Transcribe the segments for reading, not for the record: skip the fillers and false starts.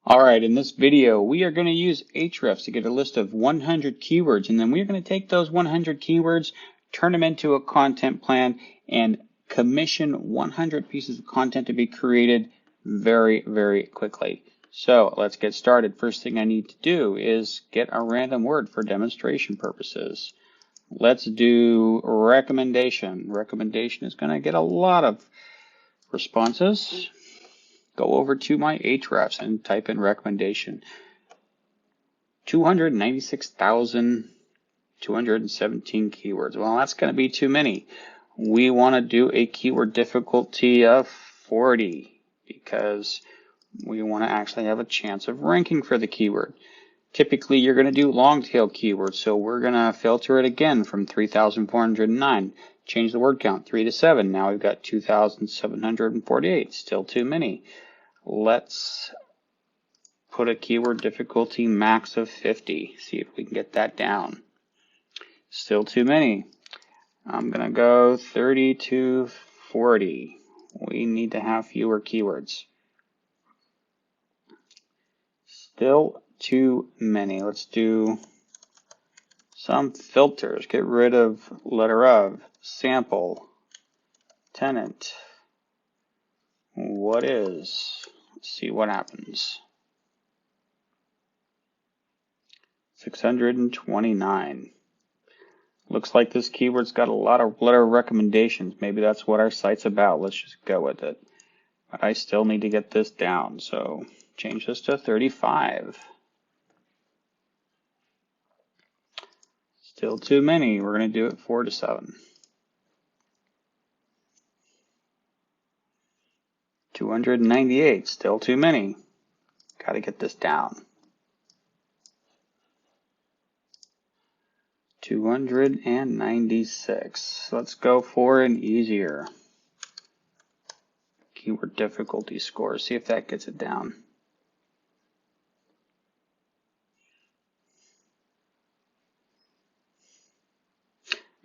Alright, in this video we are going to use Ahrefs to get a list of 100 keywords, and then we're going to take those 100 keywords, turn them into a content plan, and commission 100 pieces of content to be created very, very quickly. So let's get started. First thing I need to do is get a random word for demonstration purposes. Let's do recommendation. Recommendation is going to get a lot of responses. Go over to my Ahrefs and type in recommendation. 296,217 keywords. Well, that's going to be too many. We want to do a keyword difficulty of 40 because we want to actually have a chance of ranking for the keyword. Typically, you're going to do long tail keywords, so we're going to filter it again from 3,409. Change the word count 3 to 7. Now we've got 2,748. Still too many. Let's put a keyword difficulty max of 50. See if we can get that down. Still too many. I'm going to go 30 to 40. We need to have fewer keywords. Still too many. Let's do some filters. Get rid of letter of, sample, tenant, what is. Let's see what happens. 629. Looks like this keyword's got a lot of letter recommendations. Maybe that's what our site's about. Let's just go with it. But I still need to get this down, so change this to 35. Still too many. We're going to do it 4 to 7. 298. Still too many. Got to get this down. 296. Let's go for an easier keyword difficulty score. See if that gets it down.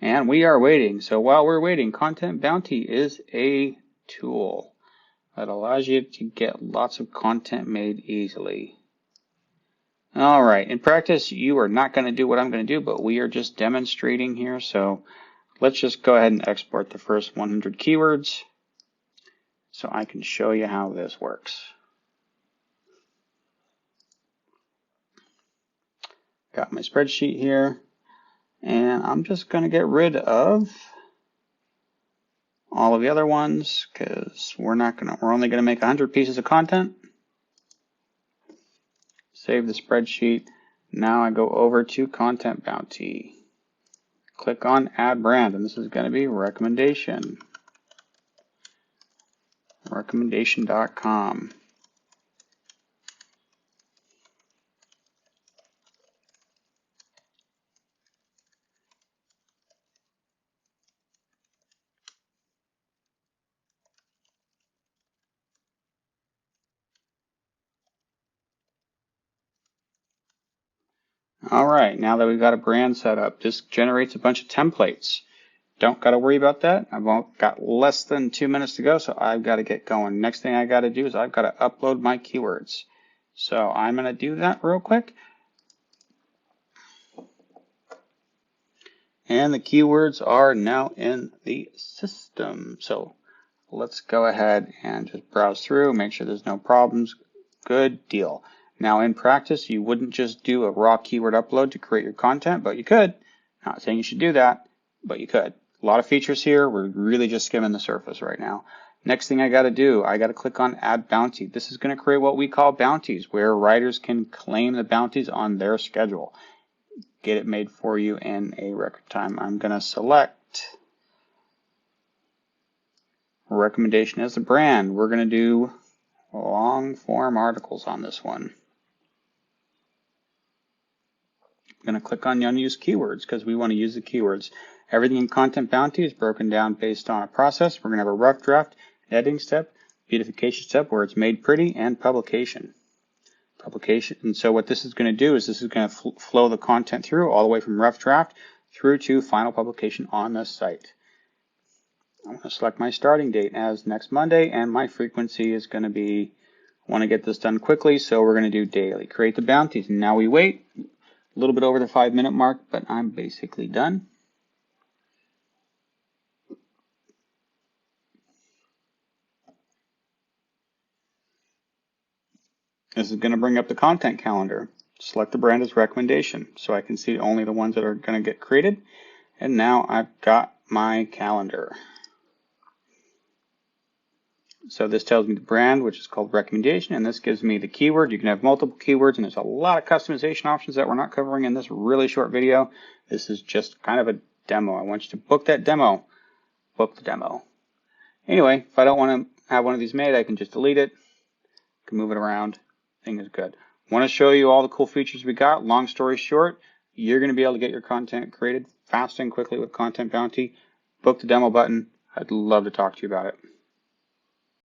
And we are waiting. So while we're waiting, Content Bounty is a tool that allows you to get lots of content made easily. Alright, in practice you are not going to do what I'm going to do, but we are just demonstrating here. So let's just go ahead and export the first 100 keywords so I can show you how this works. Got my spreadsheet here. And I'm just going to get rid of all of the other ones because we're only going to make 100 pieces of content. Save the spreadsheet. Now I go over to Content Bounty. Click on Add Brand, and this is going to be recommendation. Recommendation.com. Alright, now that we've got a brand set up, this generates a bunch of templates. Don't got to worry about that. I've got less than 2 minutes to go, so I've got to get going. Next thing I got to do is I've got to upload my keywords. So I'm going to do that real quick. And the keywords are now in the system. So let's go ahead and just browse through, make sure there's no problems. Good deal. Now in practice, you wouldn't just do a raw keyword upload to create your content, but you could. Not saying you should do that, but you could. A lot of features here. We're really just skimming the surface right now. Next thing I got to do, I got to click on Add Bounty. This is going to create what we call bounties, where writers can claim the bounties on their schedule. Get it made for you in a record time. I'm going to select recommendation as a brand. We're going to do long form articles on this one. I'm going to click on unused keywords because we want to use the keywords. Everything in Content Bounty is broken down based on a process. We're going to have a rough draft, editing step, beautification step where it's made pretty, and publication. And so what this is going to do is this is going to flow the content through all the way from rough draft through to final publication on the site. I'm going to select my starting date as next Monday, and my frequency is going to be I want to get this done quickly, so we're going to do daily. Create the bounties. And now we wait a little bit over the 5-minute mark, but I'm basically done. This is going to bring up the content calendar. Select the brand as recommendation so I can see only the ones that are going to get created. And now I've got my calendar. So this tells me the brand, which is called recommendation, and this gives me the keyword. You can have multiple keywords, and there's a lot of customization options that we're not covering in this really short video. This is just kind of a demo. I want you to book that demo. Book the demo. Anyway, if I don't want to have one of these made, I can just delete it. I can move it around. Thing is good. Want to show you all the cool features we got. Long story short, you're going to be able to get your content created fast and quickly with Content Bounty. Book the demo button. I'd love to talk to you about it.